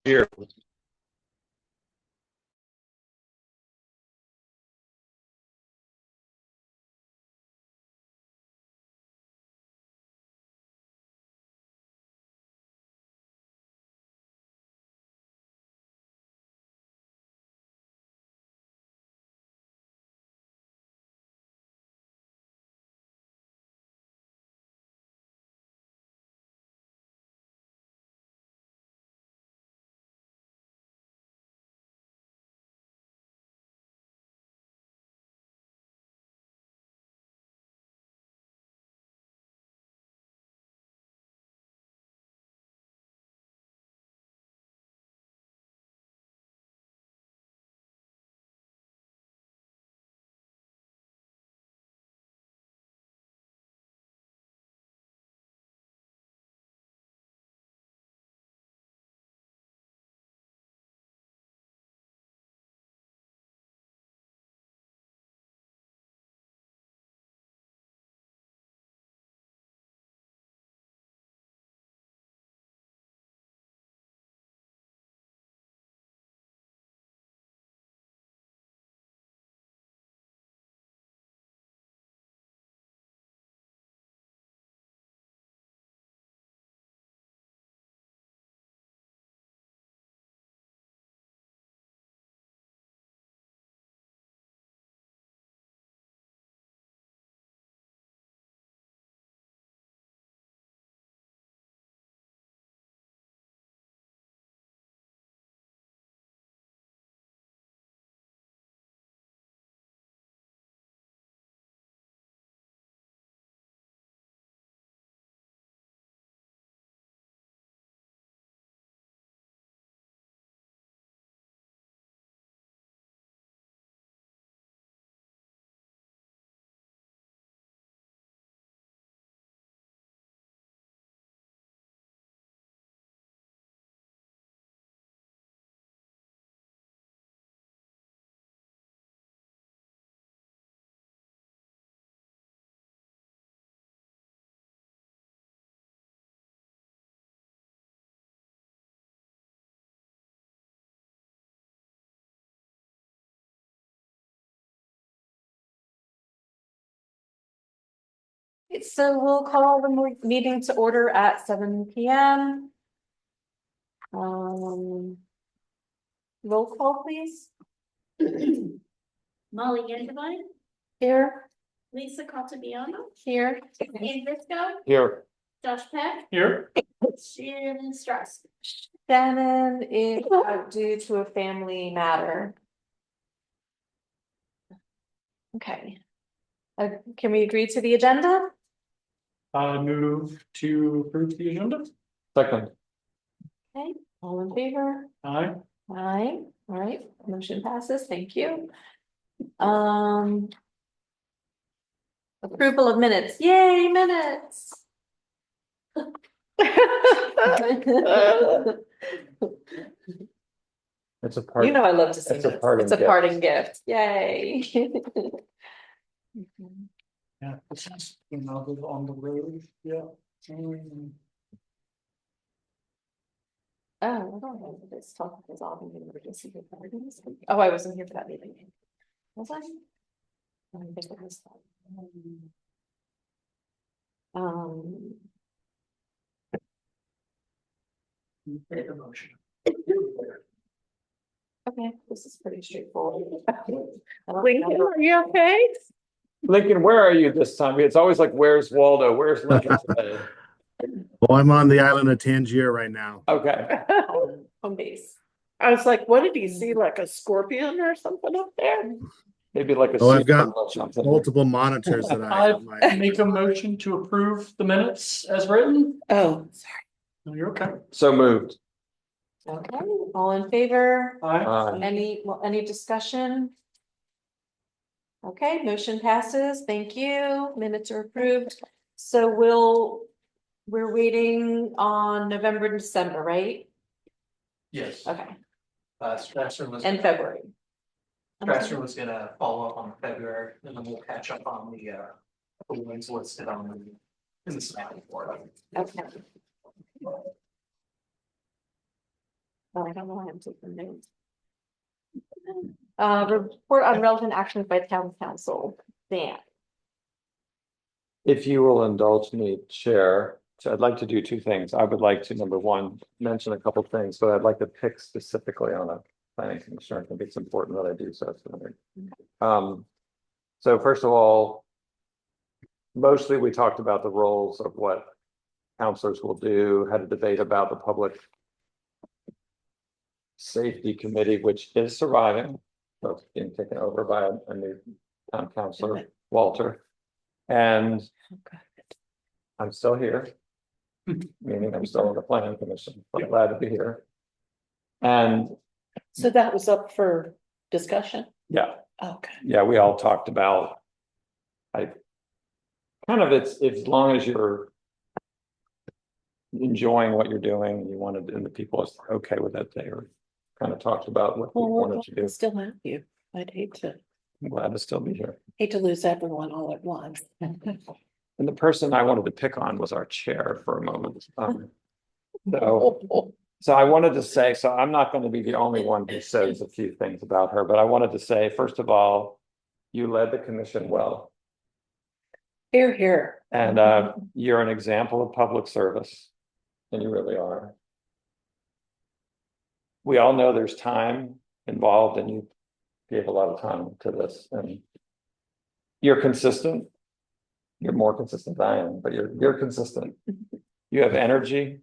Here. So we'll call the meeting to order at 7 p.m. Roll call, please. Molly Gendevine, Here. Lisa Caltabiano, Here. Ian Briscoe, Here. Josh Peck, Here. Shannon Strauss. Shannon is out due to a family matter. Okay. Can we agree to the agenda? I move to approve the agenda. Second. Okay, all in favor? Aye. Aye. All right, motion passes. Thank you. Approval of minutes. Yay, minutes. It's a part. You know I love to see It's a minutes. parting It's a gift. parting gift. Yay. Yeah, this is another on the road. Yeah. Oh, I don't know if this talk is all in the emergency departments. Oh, I wasn't here for that meeting. Was I? I think it was. Um, Make a motion. okay, this is pretty straightforward. Lincoln, are you okay? Lincoln, where are you this time? It's always like, where's Waldo? Where's Lincoln today? Well, I'm on the island of Tangier right now. Okay. Home base. I was like, what did he see? Like a scorpion or something up there? Maybe like a. Oh, I've got or something. multiple monitors that I make a motion to approve the minutes as written. Oh, No, you're okay. So moved. Okay, all in favor? Aye. Any discussion? Okay, motion passes. Thank you. Minutes are approved. So we're waiting on November and December, right? Yes, Okay, Strasser was. and February. Strasser was gonna follow up on February, and then we'll catch up on the ones listed on in the snap report. Okay. Oh, I don't know why I'm taking notes. Report on relevant actions by town council, Dan. If you will indulge me, Chair, so I'd like to do two things. I would like to, number one, mention a couple things, but I'd like to pick specifically on a planning commission. I think it's important that I do so. So first of all, mostly we talked about the roles of what counselors will do, had a debate about the public safety committee, which is surviving. So it's being taken over by a new town councilor, Walter. And I'm still here, meaning I'm still on the planning commission, but I'm glad to be here. And So that was up for discussion? yeah, Okay. we all talked about. I kind of it's as long as you're enjoying what you're doing, you wanted, and the people are okay with it, they were kind of talked about what we Well, wanted we'll to do. still have you. I'd I'm glad to still be here. hate to lose everyone all at once. And the person I wanted to pick on was our chair for a moment. So I wanted to say, so I'm not going to be the only one who says a few things about her, but I wanted to say, first of all, you led the commission well. Here, here. And you're an example of public service, and you really are. We all know there's time involved, and you gave a lot of time to this, and you're consistent. You're more consistent than I am, but you're consistent. You have energy.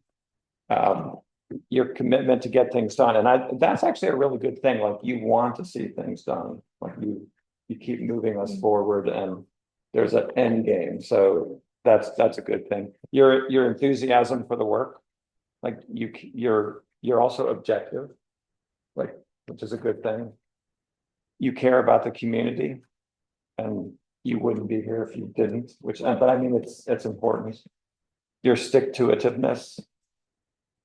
Your commitment to get things done, and that's actually a really good thing. Like, you want to see things done. Like, you keep moving us forward, and there's an end game. So that's a good thing. Your enthusiasm for the work, like you're also objective, like, which is a good thing. You care about the community, and you wouldn't be here if you didn't, but I mean, it's important. Your stick-to-itiveness,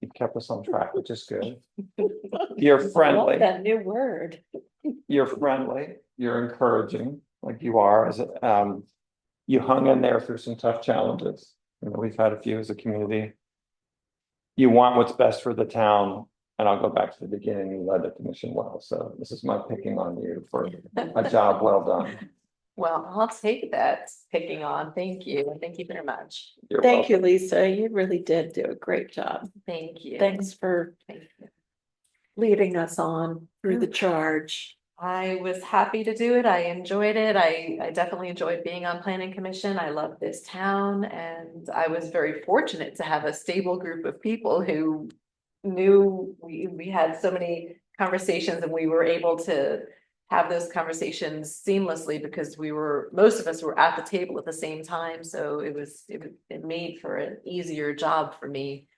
you've kept us on track, which is good. You're I love friendly, that new word. you're encouraging, like you are, you hung in there through some tough challenges. You know, we've had a few as a community. You want what's best for the town, and I'll go back to the beginning, you led the commission well, so this is my picking on you for a job well done. Well, I'll take that picking on. Thank you. Thank you very much. You're Thank you, welcome. Lisa. You really did do a great job. Thank you. Thanks for Thank you. leading us on through the charge. I was happy to do it. I enjoyed it. I definitely enjoyed being on planning commission. I love this town, and I was very fortunate to have a stable group of people who knew we had so many conversations, and we were able to have those conversations seamlessly because most of us were at the table at the same time. So it made for an easier job for me.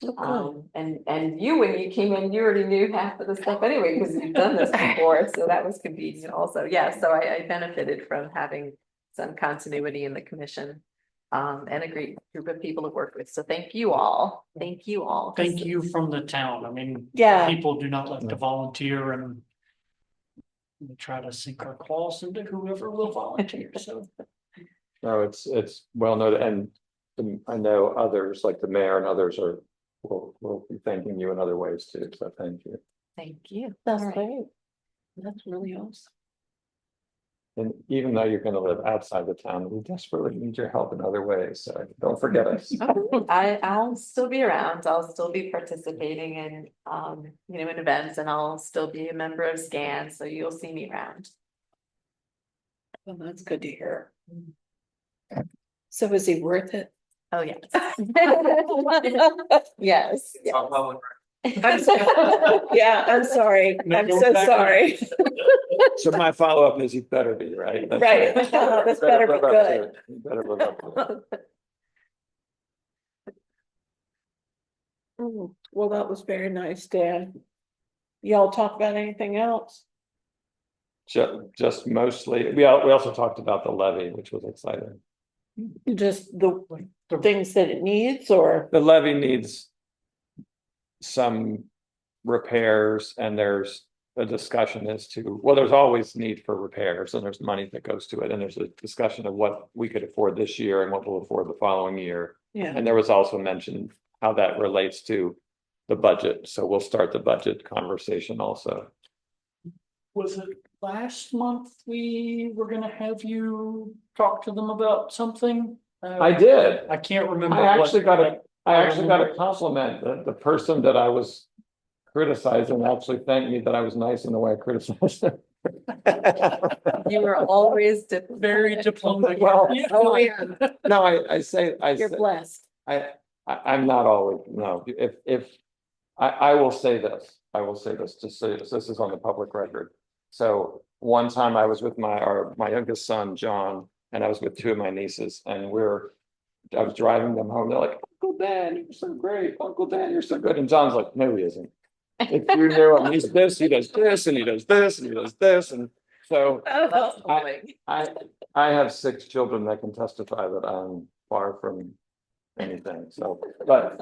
And you, when you came in, you already knew half of the stuff anyway, because you've done this before, so that was convenient also. Yeah, so I benefited from having some continuity in the commission. And a great group of people to work with. So thank you all. Thank you all. Thank you from the town. I mean, Yeah. people do not like to volunteer, and we try to sink our claws into whoever will volunteer, so. No, it's well noted, and I know others, like the mayor and others will be thanking you in other ways too, so thank you. Thank you. That's All right. great. That's really awesome. And even though you're gonna live outside the town, we desperately need your help in other ways, so don't forget us. I'll still be around. I'll still be participating in, in events, and I'll still be a member of SCAN, so you'll see me around. Well, that's good to hear. So is he worth it? Oh, yes. Yes. It's on public I'm so- Yeah, I'm sorry. No, I'm go so back. sorry. So my follow-up is you better be, right? That's Right. right. This better be live up to good. it. You better live up to it. Well, that was very nice, Dan. Y'all talk about anything else? Just mostly, we also talked about the levy, which was exciting. Just the things that it needs, or? The levy needs some repairs, and there's a discussion as to, well, there's always need for repairs, and there's money that goes to it, and there's a discussion of what we could afford this year and what we'll afford the following year. Yeah. And there was also mentioned how that relates to the budget, so we'll start the budget conversation also. Was it last month we were gonna have you talk to them about something? I did. I can't remember. I what- actually got a compliment. The person that I was criticizing actually thanked me that I was nice in the way I criticized them. You were always diplomatic. Very diplomatic. Well, Yeah. Oh, yeah, No, I say, you're blessed. I'm not always, no, if, I will say this, just so this is on the public record. So one time I was with my youngest son, John, and I was with two of my nieces, and I was driving them home, they're like, Uncle Dan, you're so great, Uncle Dan, you're so good, and John's like, no, he isn't. If you knew him, he's this, he does this, and he does this, and he does this, and so That's annoying. I have 6 children that can testify that I'm far from anything, so, but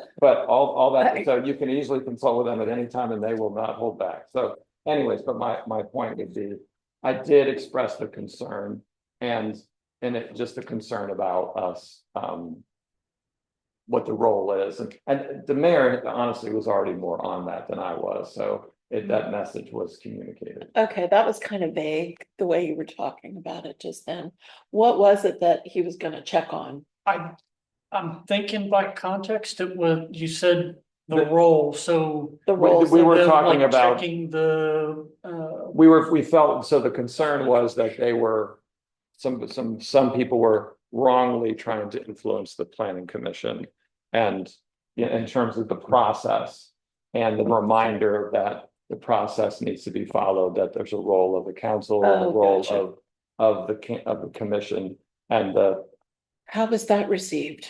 all that, so you can easily consult with them at any time and they will not hold back, so anyways, but my point would be, I did express the concern and it just a concern about us, what the role is, and the mayor honestly was already more on that than I was, so that message was communicated. Okay, that was kind of vague, the way you were talking about it just then. What was it that he was gonna check on? I'm thinking by context, it was, you said the The- role, so. The We- roles we of were the- them, talking like, about- checking the, We felt, so the concern was that they were, some people were wrongly trying to influence the planning commission. And in terms of the process and the reminder that the process needs to be followed, that there's a role of the council, a Oh, role gotcha. of the commission and How was that received?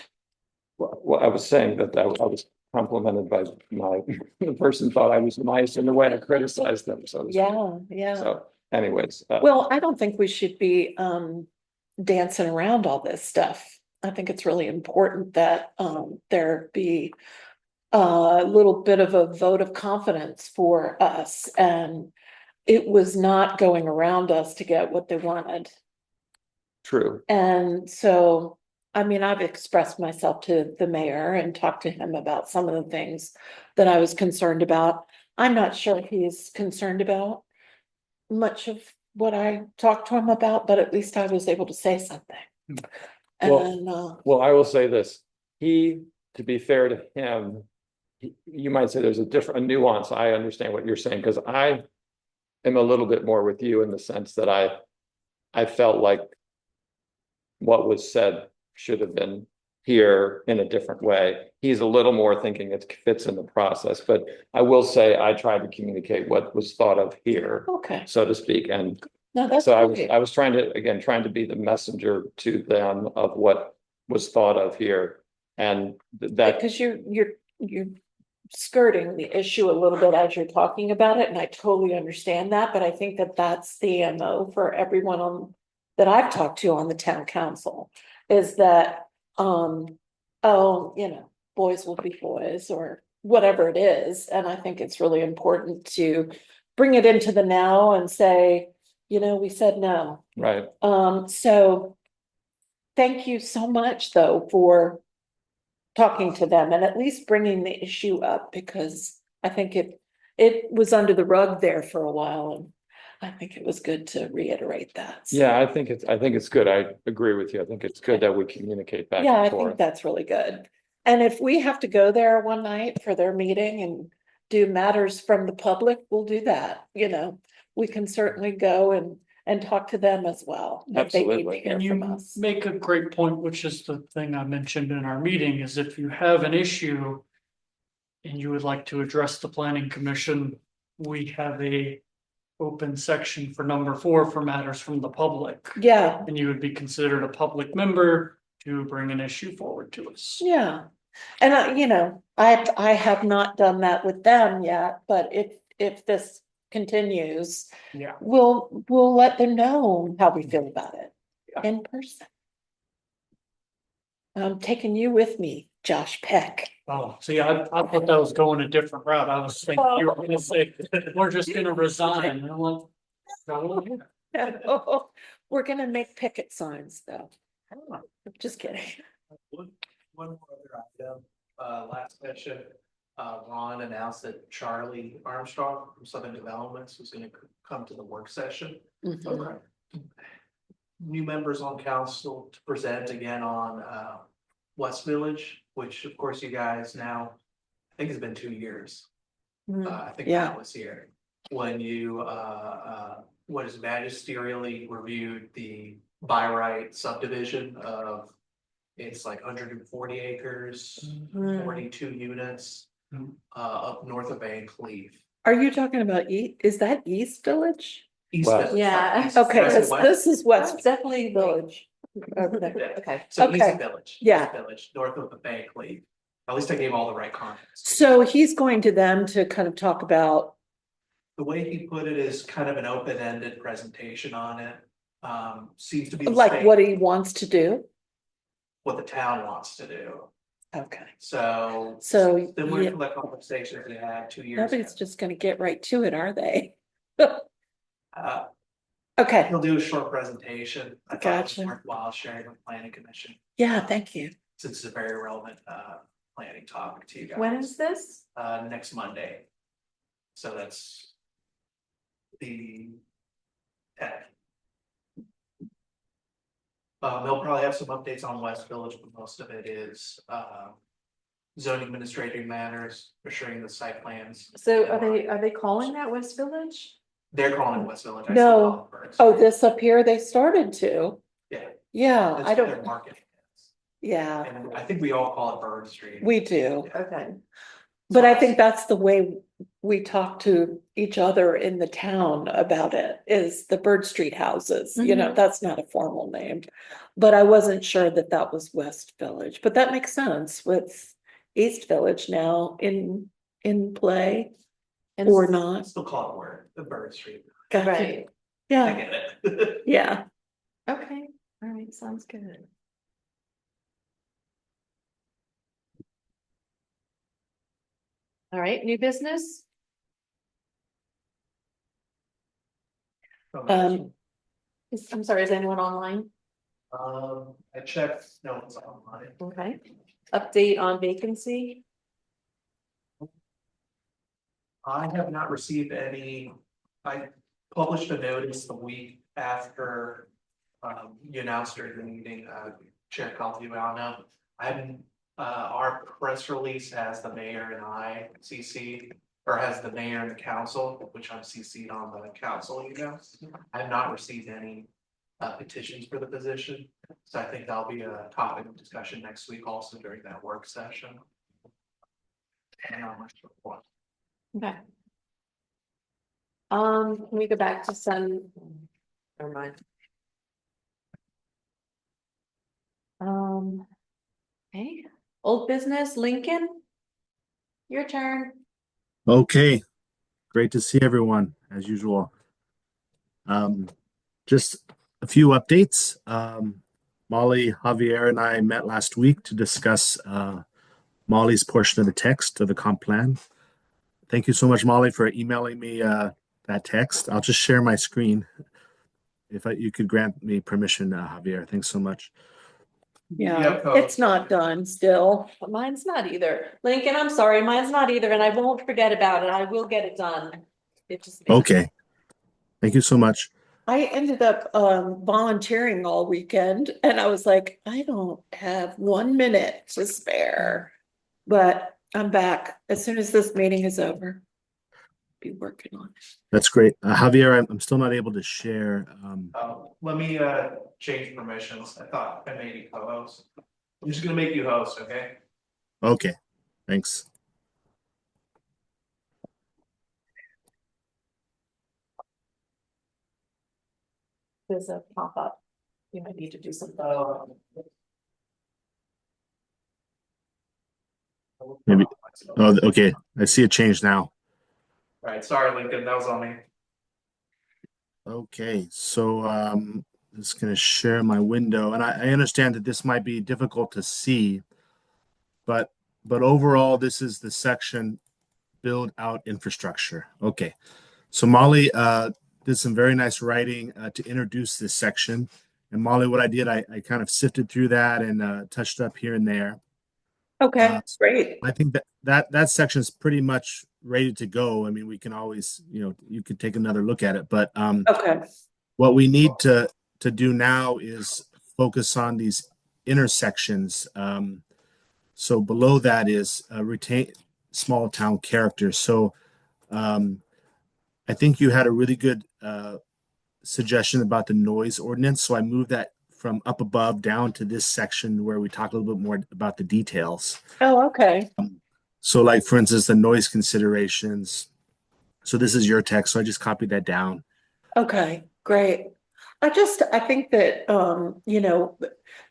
well, I was saying that I was complimented by the person thought I was nice in the way I criticized them, so. to speak. Yeah. So anyways, Well, I don't think we should be dancing around all this stuff. I think it's really important that there be a little bit of a vote of confidence for us, and it was not going around us to get what they wanted. true, And so, I mean, I've expressed myself to the mayor and talked to him about some of the things that I was concerned about. I'm not sure he's concerned about much of what I talked to him about, but at least I was able to say something. Well- And well, I will say this, to be fair to him. You might say there's a nuance, I understand what you're saying, because I am a little bit more with you in the sense that I felt like what was said should have been here in a different way. He's a little more thinking it fits in the process, but I will say I tried to communicate what was thought of here, okay, so to speak, and no, that's so great. I was trying to be the messenger to them of what was thought of here. And that, Because you're skirting the issue a little bit as you're talking about it, and I totally understand that, but I think that that's the MO for everyone that I've talked to on the town council, is that, oh, boys will be boys, or whatever it is, and I think it's really important to bring it into the now and say, we said no. right, So thank you so much, though, for talking to them and at least bringing the issue up, because I think it was under the rug there for a while, and I think it was good to reiterate that. So, yeah, I think it's good, I agree with you, I think it's good that we communicate back yeah, I and think forth. that's really good. And if we have to go there one night for their meeting and do matters from the public, we'll do that, we can certainly go and talk to them as well. if they need to Absolutely. hear and from you us. make a great point, which is the thing I mentioned in our meeting, is if you have an issue. And you would like to address the planning commission, we have a open section for number 4 for matters from the public. Yeah, And you would be considered a public member to bring an issue forward to us. yeah. And I have not done that with them yet, but if this continues, Yeah. we'll let them know how we feel about it Yeah. in person. I'm taking you with me, Josh Peck. Oh, see, I thought that was going a different route. I was thinking you were gonna say, we're just gonna resign. And I'm like, no. We're gonna make picket signs, though. Just kidding. One more other item, last session, Ron announced that Charlie Armstrong from Southern Developments was gonna come to the work session. Mhm. New members on council to present again on West Village, which of course you guys now, I think it's been 2 years. I think Yeah. Matt was here when you what is magisterially reviewed the by right subdivision of. It's like 140 acres, Mm. 42 units, Mhm. up north of Van Cleve. Are you talking about is that East Village? East West. Village. Yeah. East- Okay, West- because West- this is That's West definitely Village. Over there. Yeah. Okay. So East Okay. Village. Yeah. East Village, north of the Van Cleve. At least I gave all the right context. So he's going to them to kind of talk about, The way he put it is kind of an open-ended presentation on it. Seems to be the like, same, what he wants to do. what the town wants to do. Okay. So. So, Similar yeah, to the conversations we had 2 years nobody's ago. just gonna get right to it, are they? Okay, He'll do a short presentation. I thought it was Gotcha. worthwhile sharing with planning commission, yeah, thank you. since it's a very relevant planning topic to you guys. When is this? Next Monday. So that's the 10th. They'll probably have some updates on West Village, but most of it is zoning administrative matters, assuring the site plans. So are they calling that West Village? They're calling it West Village. I No. still call it Birds. Oh, this up here, they started to. Yeah. Yeah, That's I what their don't, marketing is. yeah, And I think we all call it Bird Street. we do. Yeah. Okay. But I think that's the way we talk to each other in the town about it, is the Bird Street houses, you know, Mhm. that's not a formal name. But I wasn't sure that that was West Village, but that makes sense with East Village now in play And or I not. still call it word, the Bird Street. Gotcha. Right. I Yeah, get it. yeah. Okay. All right. Sounds good. All right. New business? I'm sorry, is anyone online? I checked, no one's online. Okay. Update on vacancy? I have not received any, I published a notice the week after. You announced during the meeting, Chair Caldiano. I haven't, our press release has the mayor and I CC, or has the mayor and the council, which I'm CC'd on the council email. I have not received any petitions for the position, so I think that'll be a topic of discussion next week also during that work session. And not much to report. Okay. Can we go back to some? Never mind. Okay, old business, Lincoln? Your turn. Okay, great to see everyone as usual. Just a few updates. Molly, Javier, and I met last week to discuss Molly's portion of the text of the comp plan. Thank you so much, Molly, for emailing me that text. I'll just share my screen. If you could grant me permission, Javier. Thanks so much. Yeah, it's not done still. Mine's not either. Lincoln, I'm sorry, mine's not either, and I won't forget about it. I will get it done. It just. Okay. Thank you so much. I ended up volunteering all weekend and I was like, I don't have 1 minute to spare. But I'm back as soon as this meeting is over. Be working on it. That's great. Javier, I'm still not able to share. Let me change permissions. I thought I made you co-host. I'm just gonna make you host, okay? Okay, thanks. There's a pop-up. You might need to do something. Maybe- Oh, okay. I see a change now. Alright, sorry, Lincoln, that was on me. Okay, so just gonna share my window, and I understand that this might be difficult to see, but overall, this is the section build out infrastructure. Okay, so Molly did some very nice writing to introduce this section, and Molly, what I did, I kind of sifted through that and touched up here and there. Okay, great. I think that section is pretty much ready to go. I mean, we can always, you could take another look at it, but Okay, what we need to do now is focus on these intersections. So below that is retain small town character. So um, I think you had a really good suggestion about the noise ordinance. So I moved that from up above down to this section where we talk a little bit more about the details. oh, okay, So, like for instance, the noise considerations. So this is your text. So I just copied that down. okay, great. I think that,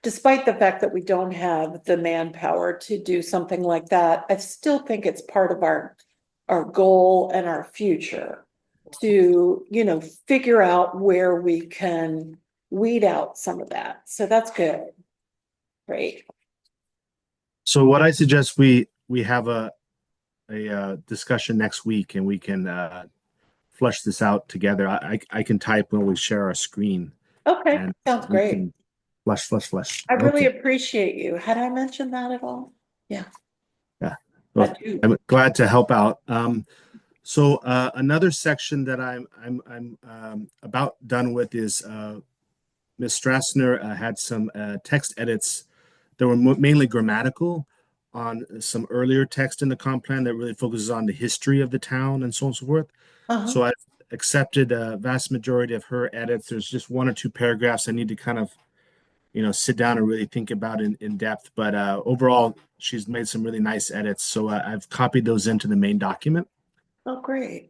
despite the fact that we don't have the manpower to do something like that, I still think it's part of our goal and our future to, figure out where we can weed out some of that. So that's good. Great. So what I suggest we have a discussion next week, and we can flush this out together. I can type when we share our screen. Okay, And sounds we great. can flush. I really Okay. appreciate you. Had I mentioned that at all? Yeah. Yeah. I Well, do. I'm glad to help out. So another section that I'm about done with is Ms. Strassner had some text edits that were mainly grammatical on some earlier text in the comp plan that really focuses on the history of the town and so on and so forth. Uh-huh. So I've accepted a vast majority of her edits. There's just one or two paragraphs I need to kind of, sit down and really think about in depth. But overall, she's made some really nice edits. So I've copied those into the main document. Oh, great.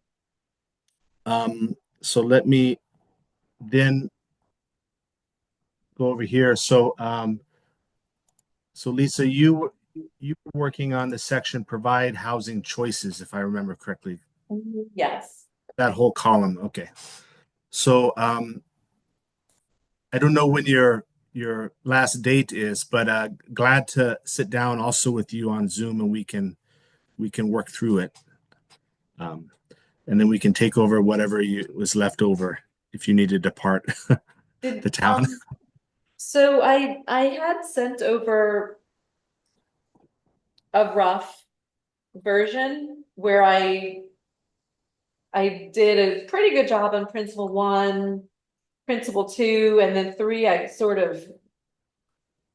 So let me then go over here. So Lisa, you were working on the section provide housing choices, if I remember correctly. Yes. That whole column. Okay. So I don't know when your last date is, but glad to sit down also with you on Zoom, and we can work through it. And then we can take over whatever was left over if you need to depart the town. So I had sent over a rough version where I did a pretty good job on principle 1, principle 2, and then 3, I sort of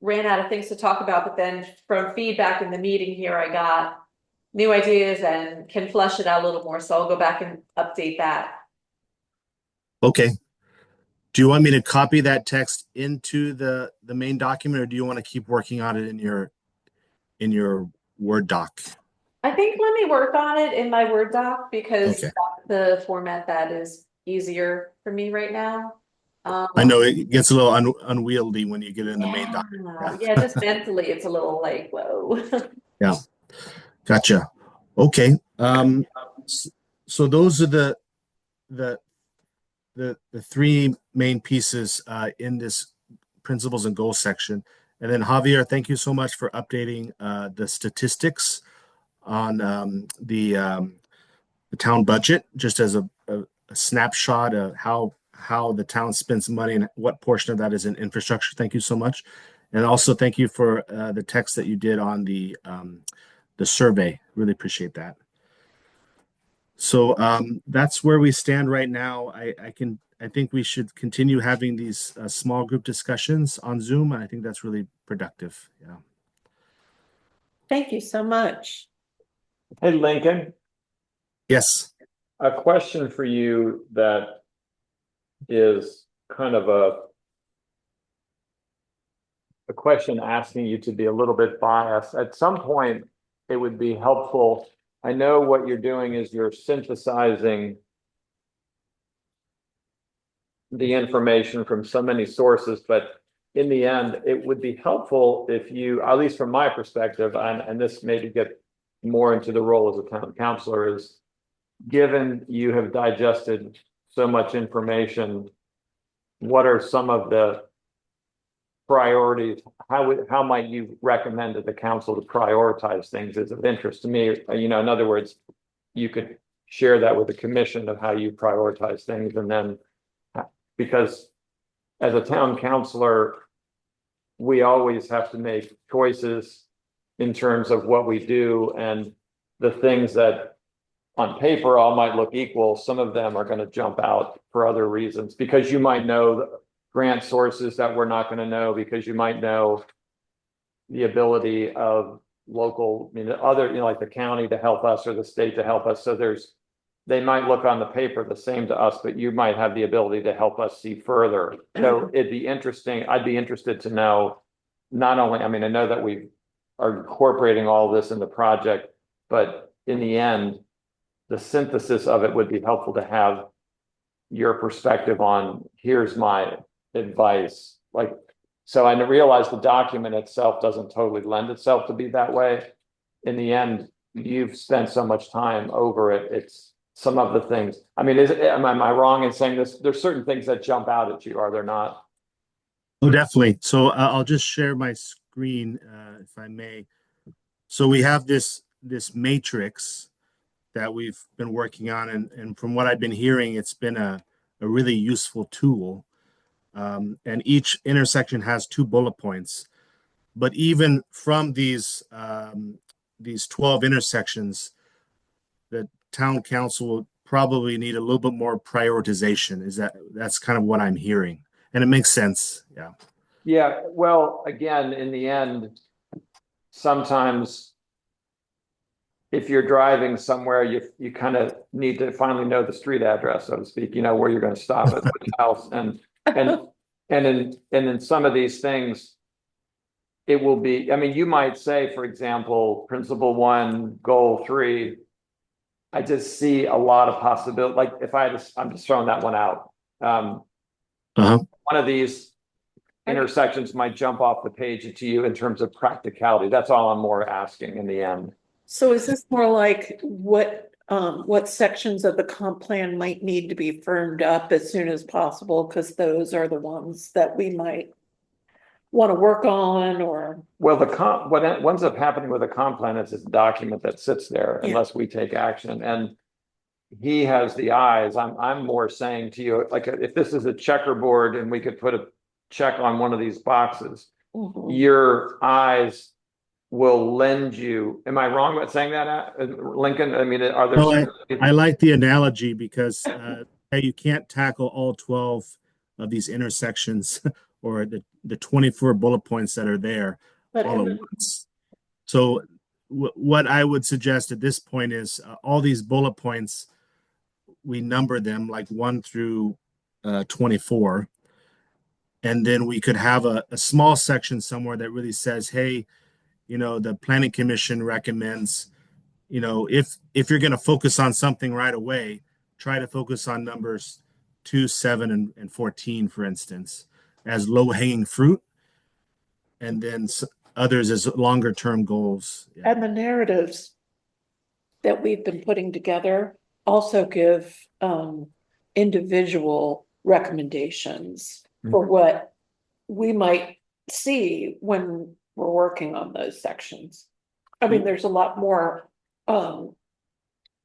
ran out of things to talk about, but then from feedback in the meeting here, I got new ideas and can flesh it out a little more. So I'll go back and update that. Okay. Do you want me to copy that text into the main document, or do you want to keep working on it in your Word doc? I think let me work on it in my Word doc because Okay. that's the format that is easier for me right now. I know it gets a little unwieldy when you get it in the main doc. Yeah, just mentally, it's a little like, whoa. Yeah. Gotcha. Okay. So those are the three main pieces in this principles and goals section. And then Javier, thank you so much for updating the statistics on the town budget, just as a snapshot of how the town spends money and what portion of that is in infrastructure. Thank you so much. And also thank you for the text that you did on the survey. Really appreciate that. So that's where we stand right now. I think we should continue having these small group discussions on Zoom. I think that's really productive. Yeah. Thank you so much. Hey, Lincoln, Yes. a question for you that is kind of a question asking you to be a little bit biased. At some point, it would be helpful. I know what you're doing is you're synthesizing the information from so many sources, but in the end, it would be helpful if you, at least from my perspective, and this maybe get more into the role as a town councilor, is given you have digested so much information, what are some of the priorities? How might you recommend that the council to prioritize things is of interest to me? In other words, you could share that with the commission of how you prioritize things, and then because as a town councilor, we always have to make choices in terms of what we do and the things that on paper all might look equal, some of them are going to jump out for other reasons, because you might know the grant sources that we're not going to know, because you might know the ability of local, I mean, other, you know, like the county to help us or the state to help us. So they might look on the paper the same to us, but you might have the ability to help us see further. So it'd be interesting. I'd be interested to know, not only, I mean, I know that we are incorporating all this in the project, but in the end, the synthesis of it would be helpful to have your perspective on, here's my advice. Like, so I realize the document itself doesn't totally lend itself to be that way. In the end, you've spent so much time over it. It's some of the things, I mean, am I wrong in saying this? There's certain things that jump out at you, are there not? Oh, definitely. So I'll just share my screen, if I may. So we have this matrix that we've been working on, and from what I've been hearing, it's been a really useful tool. And each intersection has 2 bullet points. But even from these 12 intersections, the town council will probably need a little bit more prioritization. That's kind of what I'm hearing, and it makes sense. Yeah. Yeah, well, again, in the end, sometimes if you're driving somewhere, you kind of need to finally know the street address, so to speak, you know, where you're going to stop at which house. And in some of these things, it will be, I mean, you might say, for example, principle 1, goal 3, I just see a lot of possibility. Like if I'm just throwing that one out. One of these intersections might jump off the page to you in terms of practicality. That's all I'm more asking in the end. So is this more like what sections of the comp plan might need to be firmed up as soon as possible? Because those are the ones that we might want to work on, or Well, what ends up happening with a comp plan is this document that sits there Yeah. unless we take action. And he has the eyes. I'm more saying to you, like, if this is a checkerboard and we could put a check on one of these boxes, Mhm. your eyes will lend you. Am I wrong about saying that, Lincoln? I mean, are there? Well, I like the analogy because you can't tackle all 12 of these intersections or the 24 bullet points that are there But all at once. So what I would suggest at this point is all these bullet points, we number them like 1 through 24. And then we could have a small section somewhere that really says, hey, you know, the planning commission recommends, you know, if you're going to focus on something right away, try to focus on numbers 2, 7, and 14, for instance, as low-hanging fruit, and then others as longer-term goals. Yeah. And the narratives that we've been putting together also give individual recommendations for what we might see when we're working on those sections. I mean, there's a lot more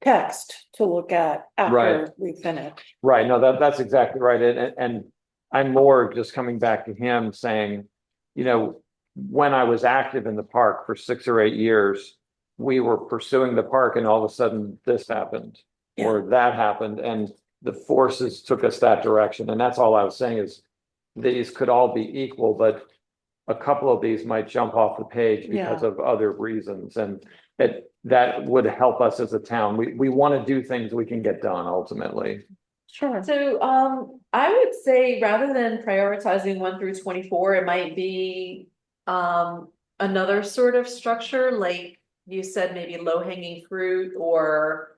text to look at after Right. we finish. Right, no, that's exactly right. And I'm more just coming back to him saying, you know, when I was active in the park for 6 or 8 years, we were pursuing the park and all of a sudden this happened or that happened, and the forces took us that direction. And that's all I was saying is these could all be equal, but a couple of these might jump off the page because of other reasons. And that would help us as a town. We want to do things we can get done ultimately. Sure. So, I would say rather than prioritizing 1 through 24, it might be, another sort of structure, like you said, maybe low hanging fruit, or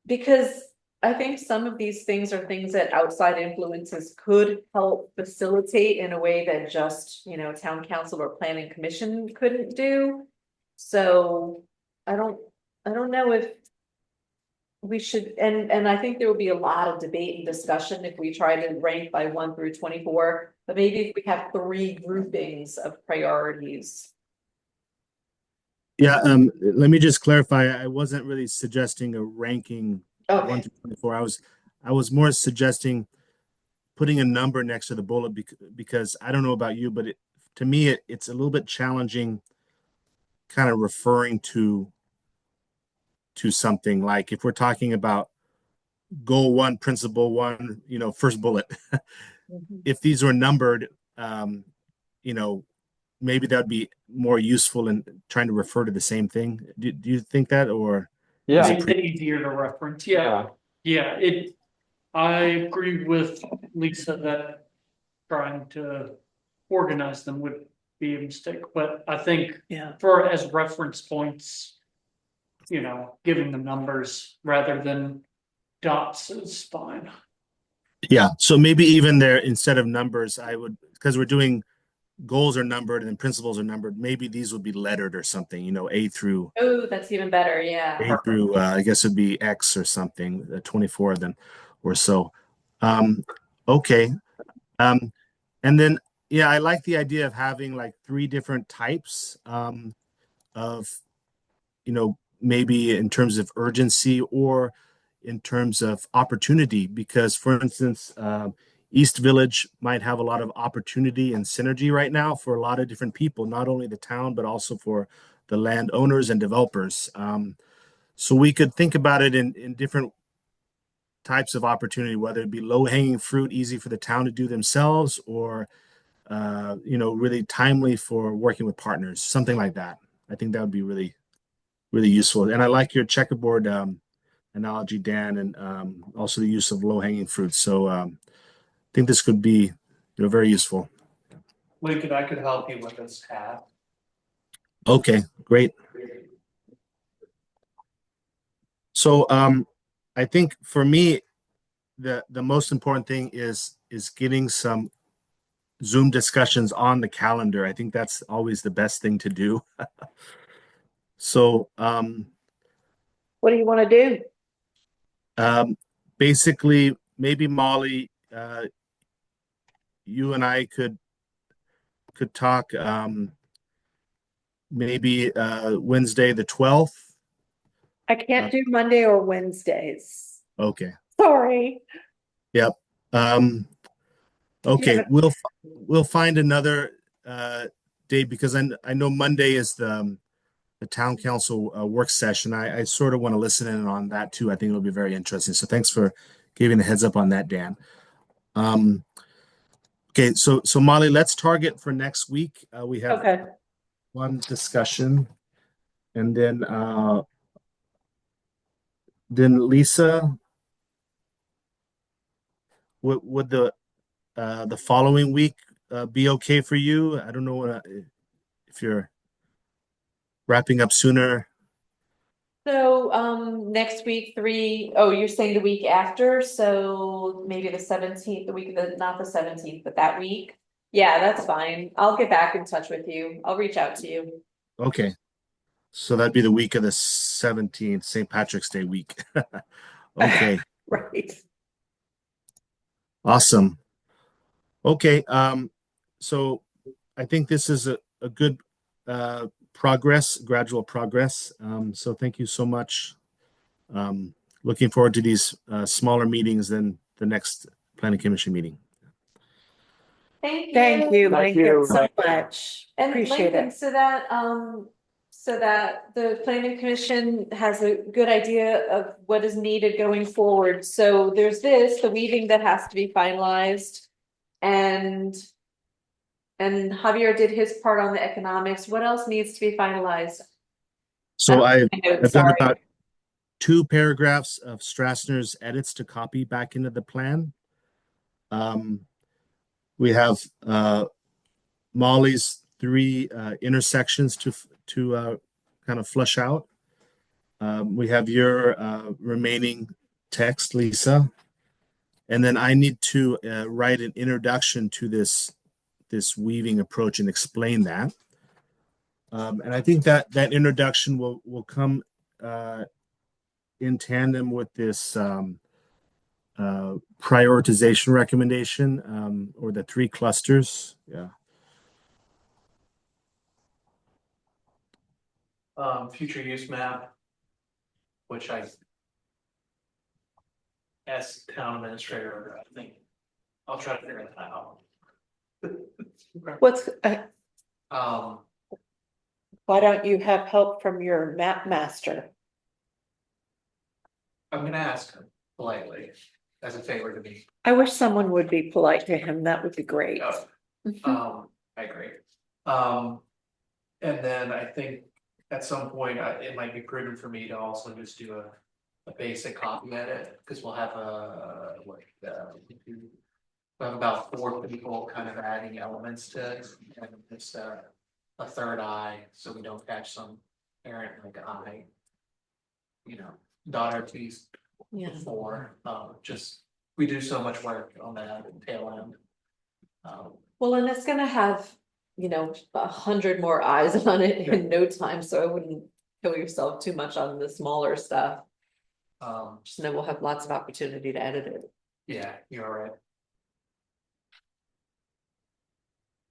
because I think some of these things are things that outside influences could help facilitate in a way that just, you know, town council or planning commission couldn't do. So I don't know if we should, and I think there will be a lot of debate and discussion if we try to rank by 1 through 24, but maybe if we have 3 groupings of priorities. Yeah, let me just clarify. I wasn't really suggesting a ranking 1 through 24. I was more suggesting putting a number next to the bullet because I don't know about you, but to me it's a little bit challenging kind of referring to something, like if we're talking about goal one, principle one, first bullet, if these were numbered, you know, maybe that'd be more useful in trying to refer to the same thing. Do you think that, or? Yeah, Makes it easier to reference, yeah, yeah, I agree with Lisa that trying to organize them would be a mistake, but I think Yeah. for as reference points. Giving them numbers rather than dots is fine. Yeah, so maybe even there, instead of numbers, because we're doing goals are numbered and principles are numbered, maybe these would be lettered or something, A through Oh, that's even better, yeah. I guess it'd be X or something, 24 of them or so. Okay. And then, yeah, I like the idea of having like 3 different types of, maybe in terms of urgency or in terms of opportunity, because for instance, East Village might have a lot of opportunity and synergy right now for a lot of different people, not only the town, but also for the landowners and developers. So we could think about it in different types of opportunity, whether it be low hanging fruit, easy for the town to do themselves, or really timely for working with partners, something like that. I think that would be really, really useful. And I like your checkerboard analogy, Dan, and also the use of low hanging fruit. So I think this could be, very useful. Lincoln, I could help you with this tab. Okay, great. So I think for me, the most important thing is getting some Zoom discussions on the calendar. I think that's always the best thing to do. So What do you want to do? basically, maybe Molly, you and I could talk maybe Wednesday the 12th. I can't do Monday or Wednesdays. Okay. Sorry. Yep. Okay, Yeah. we'll find another day, because I know Monday is the town council work session. I sort of want to listen in on that too. I think it'll be very interesting. So thanks for giving a heads up on that, Dan. Okay, so Molly, let's target for next week. We have Okay. one discussion, and then Lisa, would the following week be okay for you? I don't know if you're wrapping up sooner. So, next week, you're saying the week after, so maybe the 17th, not the 17th, but that week? Yeah, that's fine. I'll get back in touch with you. I'll reach out to you. Okay, so that'd be the week of the 17th, St. Patrick's Day week. Okay, Right. awesome. Okay, so I think this is a good gradual progress. So thank you so much. Looking forward to these smaller meetings than the next planning commission meeting. Thank you. Thank you, Thank Lincoln, you. so much. And Appreciate Lincoln, it. so that the planning commission has a good idea of what is needed going forward. So there's the weaving that has to be finalized. And Javier did his part on the economics. What else needs to be finalized? So I've done Sorry. about 2 paragraphs of Strassner's edits to copy back into the plan. We have Molly's 3 intersections to kind of flush out. We have your remaining text, Lisa, and then I need to write an introduction to this weaving approach and explain that. And I think that introduction will come in tandem with this prioritization recommendation, or the 3 clusters. Yeah. Future use map, which I asked town administrator, I think I'll try to figure that out. What's, Um, Why don't you have help from your map master? I'm gonna ask him politely, as a favor to me. I wish someone would be polite to him. That would be great. I agree. And then I think at some point, it might be prudent for me to also just do a basic copy edit, because we'll have we'll have about 4 people kind of adding elements to it, and it's a third eye, so we don't catch some errant like eye. You know, dot our T's Yeah. before, just, we do so much work on that tail end. Well, and it's gonna have, 100 more eyes on it in no time, so I wouldn't kill yourself too much on the smaller stuff. Just know we'll have lots of opportunity to edit it. Yeah, you're right.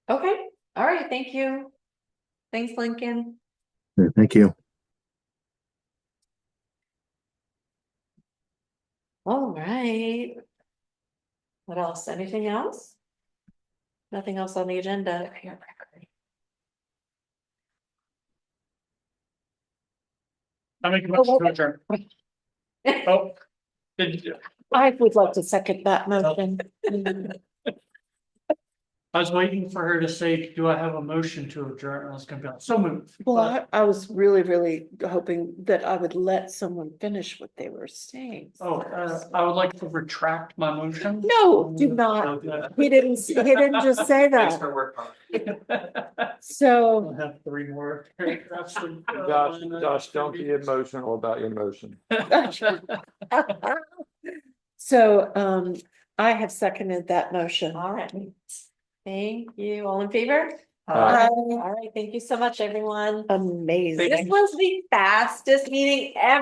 Okay, all right, thank you. Thanks, Lincoln. Thank you. All right. What else? Anything else? Nothing else on the agenda. I make a motion to adjourn. Oh. I would like to second that motion. I was waiting for her to say, do I have a motion to adjourn? I was gonna be like, so moved. Well, I was really hoping that I would let someone finish what they were saying. I would like to retract my motion. No, do not. He didn't just say Thanks that. for work on it. So, I'll have 3 more paragraphs. Josh, don't be emotional about your motion. so, I have seconded that motion. All right. Thank you. All in favor? Aye. All right, thank you so much, everyone. Amazing. This was the fastest meeting ever.